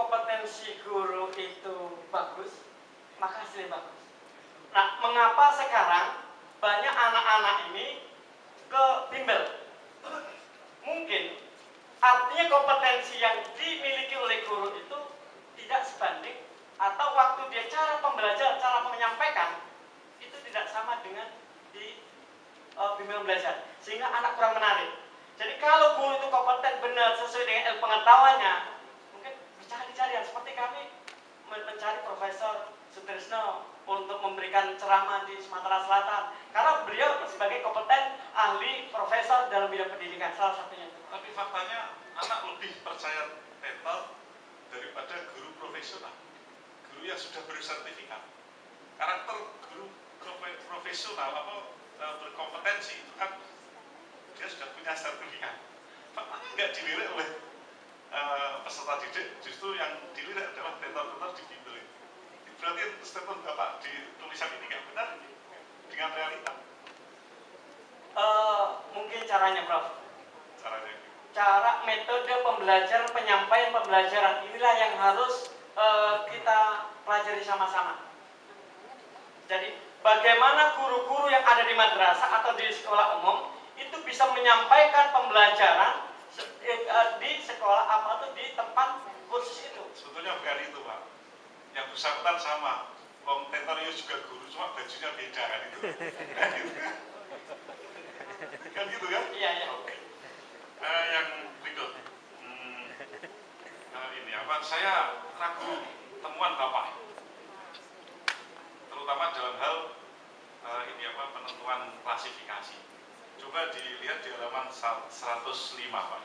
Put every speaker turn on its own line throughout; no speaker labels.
kompetensi guru itu bagus, maka hasilnya bagus. Nah, mengapa sekarang banyak anak-anak ini ke bimbel? Mungkin artinya kompetensi yang dimiliki oleh guru itu tidak sebanding, atau waktu dia cara pembelajaran, cara menyampaikan itu tidak sama dengan di bimbel belajar, sehingga anak kurang menarik. Jadi kalau guru itu kompeten benar sesuai dengan ilmu pengetahuannya, mungkin dicari-cari yang seperti kami mencari Profesor Sutrisno untuk memberikan ceramah di Sumatera Selatan, karena beliau sebagai kompeten ahli profesor dalam bidang pendidikan, salah satunya.
Tapi faktanya anak lebih percaya mental daripada guru profesional, guru yang sudah bersertifikat. Karakter guru profesional berkompetensi itu kan dia sudah punya sertifikat. Faktanya nggak dilirik oleh peserta didik, justru yang dilirik adalah mentor-mentor di bimbel itu. Berarti statement Bapak di tulisan ini nggak benar dengan realita.
Mungkin caranya, Prof.
Caranya.
Cara metode pembelajaran, penyampaian pembelajaran inilah yang harus kita pelajari sama-sama. Jadi bagaimana guru-guru yang ada di madrasah atau di sekolah umum itu bisa menyampaikan pembelajaran di sekolah atau di tempat kursus itu.
Sebetulnya bukan itu, Pak. Yang bersangkutan sama. Tentorius juga guru, cuma bajunya beda kan itu. Kan gitu kan?
Iya, iya.
Oke. Yang berikut. Ini apa? Saya ragu temuan Bapak, terutama dalam hal penentuan klasifikasi. Coba dilihat di halaman 105, Pak.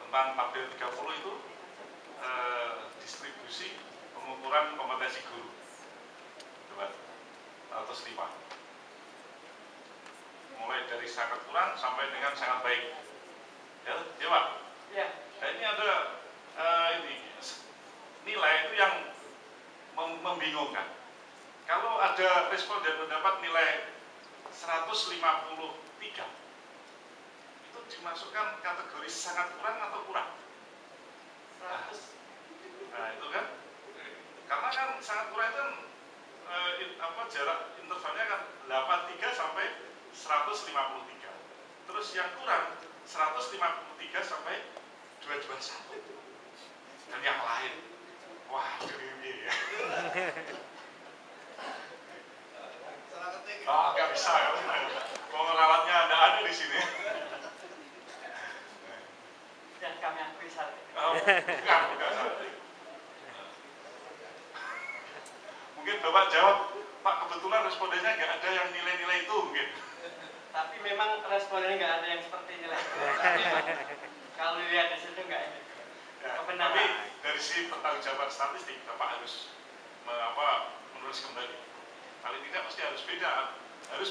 Tentang tabel 30 itu distribusi pengukuran kompetensi guru. Coba 105. Mulai dari sangat kurang sampai dengan sangat baik. Ya, Pak.
Ya.
Nah, ini ada nilai itu yang membingungkan. Kalau ada responden mendapat nilai 153, itu dimasukkan kategori sangat kurang atau kurang?
100.
Nah, itu kan, karena kan sangat kurang itu kan jarak intervalnya kan 83 sampai 153. Terus yang kurang 153 sampai 221. Dan yang lain, wah, ini ya. Oh, nggak bisa ya. Pengerawatnya Anda ada di sini.
Dan kami akui saat ini.
Oh, bukan. Mungkin Bapak jawab, Pak, kebetulan respondennya nggak ada yang nilai-nilai itu mungkin.
Tapi memang responnya nggak ada yang seperti nilai itu. Kalau dilihat di situ nggak ini.
Ya,
Kebenaran.
tapi dari si pertanggungjawaban statistik, Bapak harus menulis kembali. Paling tidak pasti harus beda, harus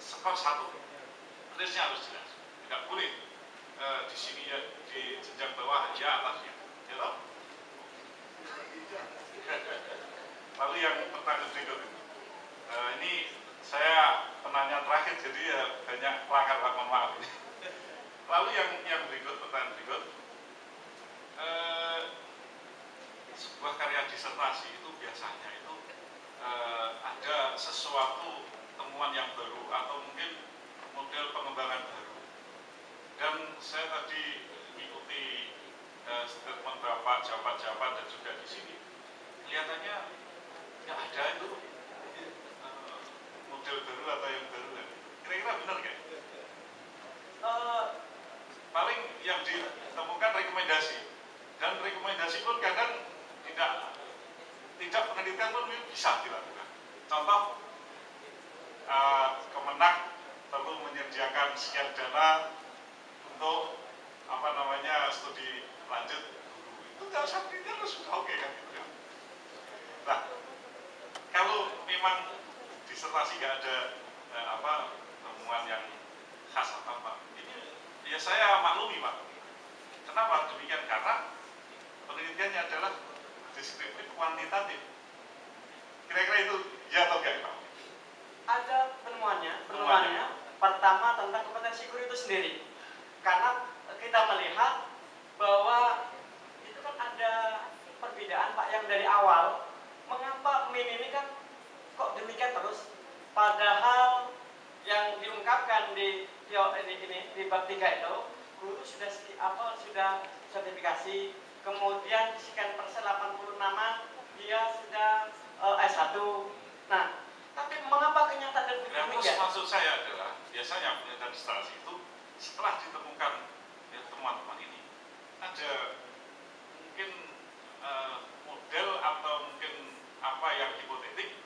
skor 1. Tulisnya harus jelas. Tidak boleh di sini ya, di jenjang bawah ya atasnya. Ya toh? Lalu yang pertanyaan berikut ini saya penanya terakhir, jadi ya banyak pelanggar, mohon maaf ini. Lalu yang berikut, pertanyaan berikut, sebuah karya disertasi itu biasanya itu ada sesuatu temuan yang baru atau mungkin model pengembangan baru. Dan saya tadi mengikuti statement Bapak, jawaban-jawaban dan juga di sini, kelihatannya nggak ada itu model baru atau yang baru. Kira-kira benar nggak? Paling yang ditemukan rekomendasi, dan rekomendasi pun kadang tidak penelitian pun bisa dilakukan. Contoh, Kemenak perlu menyediakan sekian dana untuk studi lanjut guru. Itu nggak usah penelitian, sudah oke kan gitu kan. Nah, kalau memang disertasi nggak ada temuan yang khas atau apa, ini ya saya maklumi, Pak. Kenapa demikian? Karena penelitiannya adalah deskriptif kuantitatif. Kira-kira itu ya atau enggak, Pak?
Ada penemuannya. Pertama tentang kompetensi guru itu sendiri. Karena kita melihat bahwa itu kan ada perbedaan Pak yang dari awal, mengapa MIN ini kan kok demikian terus, padahal yang diungkapkan di di bab 3 itu guru sudah sudah sertifikasi, kemudian sekian persen 86 dia sudah S1. Nah, tapi mengapa kenyataan demikian?
Maksud saya adalah biasanya penelitian dissertasi itu setelah ditemukan ya, teman-teman ini ada mungkin model atau mungkin apa yang hipotetik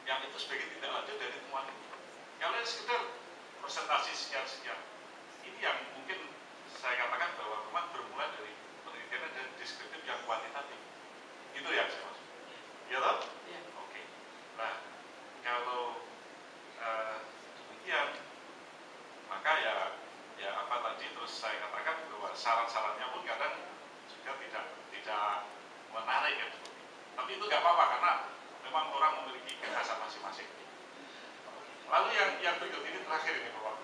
yang itu sebagai tindak lanjut dari temuan ini. Kalau sekedar presentasi sekian-sekian, ini yang mungkin saya katakan bahwa teman bermula dari penelitian dan deskriptif yang kuantitatif. Itu yang saya maksud. Ya toh?
Ya.
Oke. Nah, kalau demikian, maka ya apa tadi terus saya katakan bahwa saran-sarannya pun kadang juga tidak menarik ya. Tapi itu nggak apa-apa karena memang orang memiliki kekhasan masing-masing. Lalu yang berikut ini terakhir ini Bapak.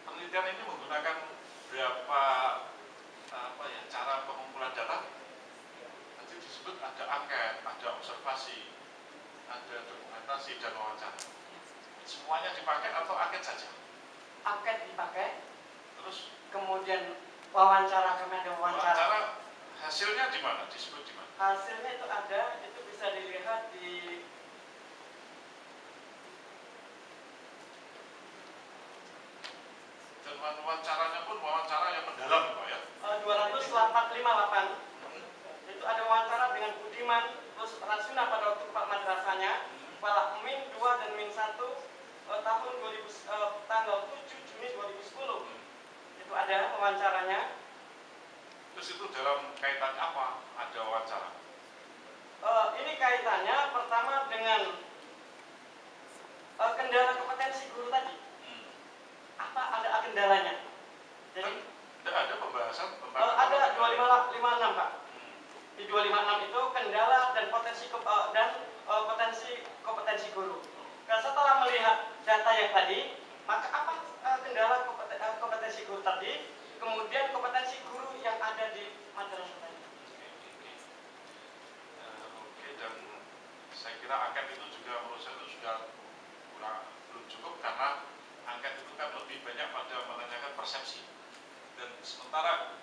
Penelitian ini menggunakan berapa cara pengumpulan data. Nanti disebut ada angket, ada observasi, ada dokumentasi dan wawancara. Semuanya dipakai atau angket saja?
Angket dipakai.
Terus
kemudian wawancara, kami ada wawancara.
Hasilnya di mana? Disebut di mana?
Hasilnya itu ada, itu bisa dilihat di
dan wawancaranya pun wawancara yang mendalam Pak ya?
258. Itu ada wawancara dengan Budiman, terus Rasuna pada waktu Pak madrasahnya, Kepala MIN 2 dan MIN 1 tahun tanggal 7 Juni 2010. Itu ada wawancaranya.
Terus itu dalam kaitannya apa? Ada wawancara?
Ini kaitannya pertama dengan kendala kompetensi guru tadi. Apa ada kendalanya? Jadi
tidak ada pembahasan tentang
ada 256 Pak. Di 256 itu kendala dan potensi kompetensi guru. Nah, setelah melihat data yang tadi, maka apa kendala kompetensi guru tadi? Kemudian kompetensi guru yang ada di madrasah tadi.
Oke, dan saya kira angket itu juga menurut saya itu sudah belum cukup karena angket itu kan lebih banyak pada menanyakan persepsi. Dan sementara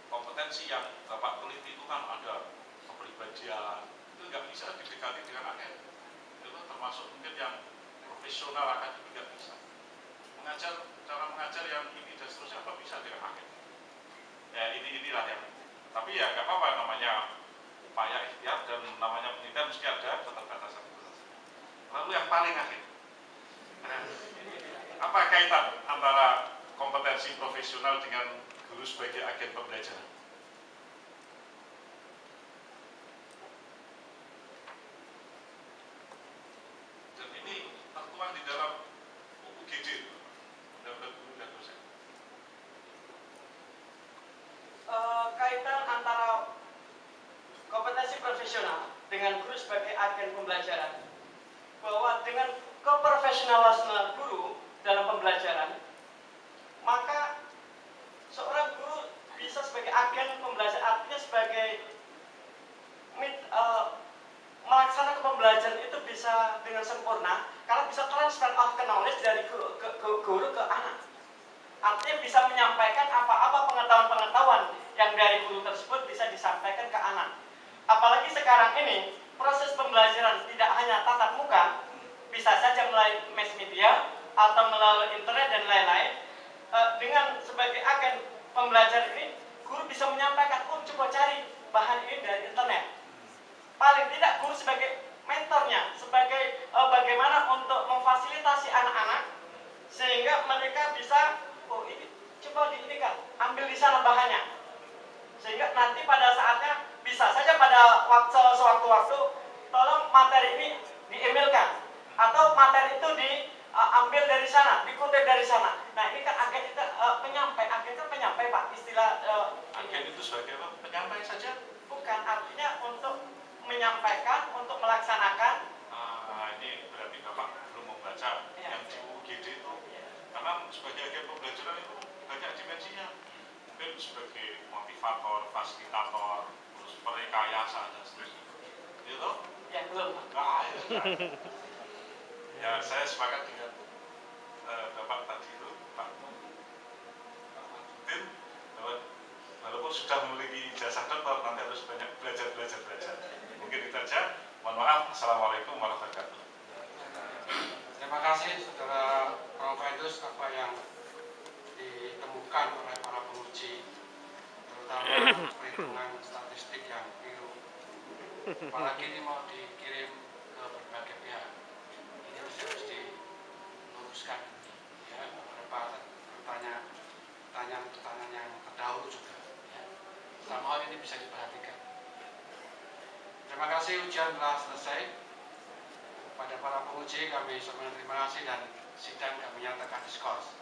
kompetensi yang Bapak teliti itu kan ada kepribadian, itu nggak bisa didekati dengan angket. Itu termasuk mungkin yang profesional akademik nggak bisa. Cara mengajar yang ini dan seterusnya apa bisa dengan angket. Ya inilah yang. Tapi ya nggak apa-apa namanya upaya ikhtiar dan namanya penelitian mesti ada keterbatasan. Lalu yang paling akhir, apa kaitan antara kompetensi profesional dengan guru sebagai agen pembelajaran? Dan ini tertuang di dalam UGD, Undang-Undang Guru dan Dosen.
Kaitan antara kompetensi profesional dengan guru sebagai agen pembelajaran, bahwa dengan keprofesionalan guru dalam pembelajaran, maka seorang guru bisa sebagai agen pembelajaran, artinya sebagai melaksanakan pembelajaran itu bisa dengan sempurna karena bisa transfer of knowledge dari guru ke anak. Artinya bisa menyampaikan apa-apa pengetahuan-pengetahuan yang dari guru tersebut bisa disampaikan ke anak. Apalagi sekarang ini proses pembelajaran tidak hanya tatap muka, bisa saja melalui mass media atau melalui internet dan lain-lain. Dengan sebagai agen pembelajaran ini, guru bisa menyampaikan, coba cari bahan ini dari internet. Paling tidak guru sebagai mentornya, sebagai bagaimana untuk memfasilitasi anak-anak sehingga mereka bisa, ini coba diinikan, ambil di sana bahannya, sehingga nanti pada saatnya bisa saja pada sewaktu-waktu tolong materi ini di-emailkan atau materi itu diambil dari sana, dikutip dari sana. Nah ini kan agen itu penyampai, agen kan penyampai Pak, istilah
agen itu sebagai apa? Penyampai saja?
Bukan, artinya untuk menyampaikan, untuk melaksanakan.
Ini berarti Bapak belum membaca yang di UGD itu, karena sebagai agen pembelajaran itu banyak dimensinya. Mungkin sebagai motivator, fasilitator, terus perekayasa dan seterusnya. Gitu?
Ya belum.
Nah, itu kan. Ya saya sepakat dengan Bapak tadi itu, Pak Martin, bahwa walaupun sudah memiliki jasa dokter, nanti harus banyak belajar. Mungkin itu aja. Mohon maaf. Assalamualaikum warahmatullahi wabarakatuh.
Terima kasih Saudara Prof. Edus apa yang ditemukan oleh para penguji, terutama perhitungan statistik yang keliru. Apalagi ini mau dikirim ke berbagai pihak, ini harus diluruskan. Ya, beberapa pertanyaan yang terdahulu juga. Ya. Dalam hal ini bisa diperhatikan. Terima kasih, ujian telah selesai. Pada para penguji kami ucapkan terima kasih dan sidang kami nyatakan diskors.